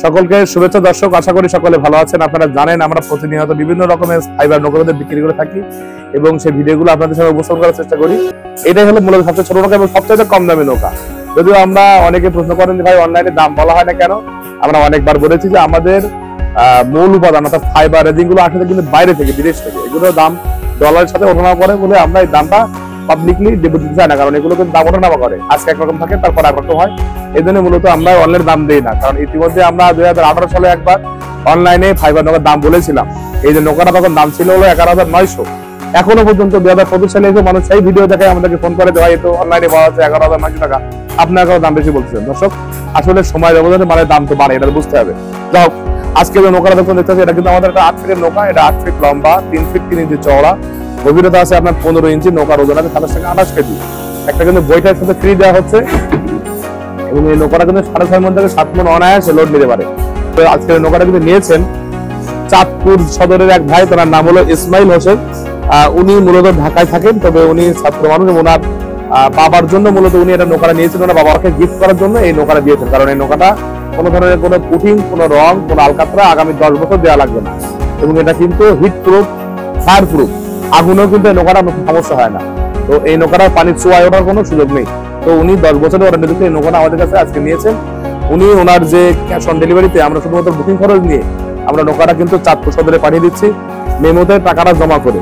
সকলকে শুভেচ্ছা দর্শক, আশা করি সকলে ভালো আছেন। আপনারা জানেন আমরা প্রতিনিয়ত বিভিন্ন রকমের ফাইবার নৌকা বিক্রি করে থাকি এবং সেই ভিডিওগুলো আপনাদের সামনে উপস্থাপন করার চেষ্টা করি। এটাই হলো মূলত সবচেয়ে ছোট নৌকা এবং সবচেয়ে কম দামি নৌকা। যদিও আমরা অনেকে প্রশ্ন করেন যে ভাই অনলাইনে দাম বলা হয় না কেন, আমরা অনেকবার বলেছি যে আমাদের মূল উপাদান অর্থাৎ ফাইবার রেজিং গুলো আসলে কিন্তু বাইরে থেকে, বিদেশ থেকে, এগুলোর দাম ডলারের সাথে ওঠানামা করে বলে আমরা এই দামটা পাবলিকলি দিতে চাই না, কারণ এগুলো কিন্তু দাম ওঠানামা করে, আজকে একরকম থাকে তারপর একরকম হয়। এই জন্য মূলত আমরা অনলাইনে দাম দিই না, কারণ ইতিমধ্যে আমরা 2018 সালে একবার অনলাইনে ফাইবার নৌকার দাম বলেছিলাম। এই যে নৌকাটা তখন দাম ছিল হলো 11,900। এখনো পর্যন্ত 2025 সালে এসে মানুষ সেই ভিডিও দেখে আমাদেরকে ফোন করে দেওয়া তো অনলাইনে পাওয়া যাচ্ছে 11,900 টাকা, আপনার কারো দাম বেশি বলছেন। দর্শক আসলে সময় ব্যবধানে মানে দাম তো বাড়ে, এটা বুঝতে হবে। যাই হোক, আজকে যে নৌকাটা দেখতে দেখতেছি এটা কিন্তু আমাদের একটা 8 ফিটের নৌকা। এটা 8 ফিট লম্বা, 3 ফিট 3 ইঞ্চি চওড়া, গভীরতা আছে আপনার 15 ইঞ্চি। নৌকার ওজন আছে 27 থেকে 28 কেজি। একটা কিন্তু বইটার সাথে ফ্রি দেওয়া হচ্ছে এবং এই নৌকাটা কিন্তু 6.5 মণ থেকে 7 মণ অনায়াসে লোড নিতে পারে। তো আজকে নৌকাটা কিন্তু নিয়েছেন চাঁদপুর সদরের এক ভাই, তার নাম হলো ইসমাইল হোসেন। উনি মূলত ঢাকায় থাকেন, তবে উনি ছাত্র মানুষ। ওনার বাবার জন্য মূলত উনি এটা নৌকাটা নিয়েছেন, ওনার বাবাকে গিফট করার জন্য এই নৌকাটা দিয়েছেন, কারণ এই নৌকাটা কোনো ধরনের কোনো পুটিং, কোনো রং, কোনো আলকাতরা আগামী 10 বছর দেওয়া লাগবে না এবং এটা কিন্তু হিট প্রুফ, ফায়ার প্রুফ, আগুনেও কিন্তু এই নৌকাটা সমস্যা হয় না। তো এই নৌকাটা পানির ছোঁয়ায় ওঠার কোনো সুযোগ নেই। তো উনি 10 বছরের ওয়ারেন্টি দিতে এই নৌকাটা আমাদের কাছে আজকে নিয়েছেন। উনি ওনার যে ক্যাশ অন ডেলিভারিতে আমরা শুধুমাত্র বুকিং খরচ নিয়ে আমরা নৌকাটা কিন্তু চাঁদপুর সদরে পাঠিয়ে দিচ্ছি, মেমোতে টাকাটা জমা করে।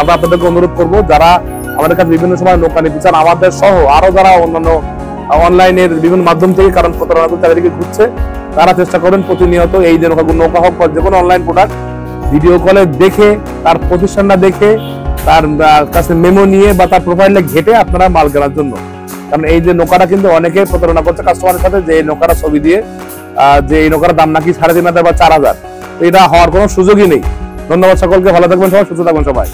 আমরা আপনাদেরকে অনুরোধ করবো, যারা আমাদের কাছে বিভিন্ন সময় নৌকা নিতে চান, আমাদের সহ আরো যারা অন্যান্য অনলাইনের বিভিন্ন মাধ্যম থেকে, কারণ প্রতারণা চারিদিকে ঘুরছে, তারা চেষ্টা করেন প্রতিনিয়ত এই যে নৌকা হোক বা যে কোনো অনলাইন প্রোডাক্ট ভিডিও কলে দেখে, তার প্রতিষ্ঠানটা দেখে, তার কাছে মেমো নিয়ে বা তার প্রোফাইলে ঘেটে আপনারা মাল কেনার জন্য। কারণ এই যে নৌকাটা কিন্তু অনেকে প্রতারণা করছে কাস্টমারের সাথে, যে এই নৌকাটা ছবি দিয়ে যে এই নৌকার দাম নাকি 3,500 বা 4,000। এটা হওয়ার কোনো সুযোগই নেই। ধন্যবাদ সকলকে, ভালো থাকবেন সবাই, সুস্থ থাকবেন সবাই।